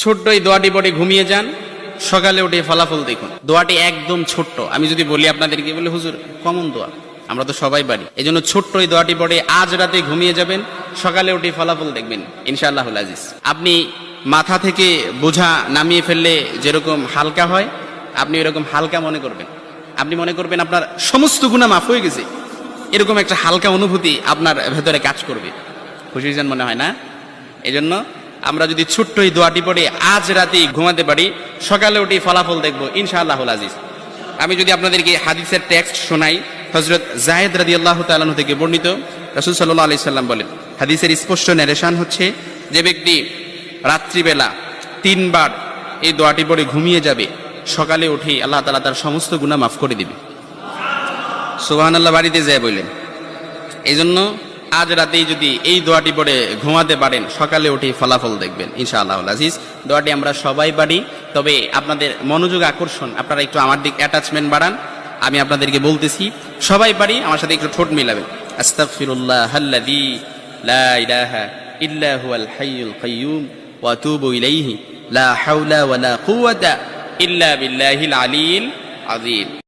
ছোট্ট এই দোয়াটি পড়ে ঘুমিয়ে যান, সকালে উঠে ফলাফল দেখুন। দোয়াটি একদম ছোট্ট, আমি যদি বলি আপনাদেরকে, বলে হুজুর কমন দোয়া, আমরা তো সবাই পারি। এই জন্য ছোট্ট এই দোয়াটি পড়ে আজ রাতে ঘুমিয়ে যাবেন, সকালে উঠে ফলাফল দেখবেন ইনশাআল্লাহুল আজিজ। আপনি মাথা থেকে বোঝা নামিয়ে ফেললে যেরকম হালকা হয়, আপনি এরকম হালকা মনে করবেন। আপনি মনে করবেন আপনার সমস্ত গুনাহ মাফ হয়ে গেছে, এরকম একটা হালকা অনুভূতি আপনার ভেতরে কাজ করবে। খুশি যেন মনে হয় না? এজন্য আমরা যদি ছোট্ট এই দোয়াটি পড়ে আজ রাতে ঘুমাতে পারি, সকালে উঠে ফলাফল দেখবো ইনশাআল্লাহুল আজিজ। আমি যদি আপনাদেরকে হাদিসের টেক্সট শোনাই, হযরত যায়েদ রাদিয়াল্লাহু তাআলা আনহু থেকে বর্ণিত, রাসূল সাল্লাল্লাহু আলাইহি সাল্লাম বলেন, হাদিসের স্পষ্ট ন্যারেশন হচ্ছে, যে ব্যক্তি রাত্রিবেলা 3 বার এই দোয়াটি পড়ে ঘুমিয়ে যাবে, সকালে উঠে আল্লাহ তাআলা তার সমস্ত গুনাহ মাফ করে দিবে। সুবহানাল্লাহ বাড়িতে যায় বললেন। এই জন্য আজ রাতেই যদি এই দোয়াটি পড়ে ঘুমাতে পারেন, সকালে উঠে ফলাফল দেখবেন ইনশাআল্লাহুল আজিজ। দোয়াটি আমরা সবাই পারি, তবে আপনাদের মনোযোগ আকর্ষণ, আপনারা একটু আমার দিক অ্যাটাচমেন্ট বাড়ান। আমি আপনাদেরকে বলতেছি, সবাই পারি, আমার সাথে একটু ঠোঁট মিলাবেন। আস্তাগফিরুল্লাহাল্লাযী লা ইলাহা ইল্লা হুয়াল হাইয়ুল কাইয়্যুম ওয়া আতুবু ইলাইহি লা হাওলা ওয়ালা কুওয়াতা ইল্লা বিল্লাহিল আলিয়্যিল আযীম।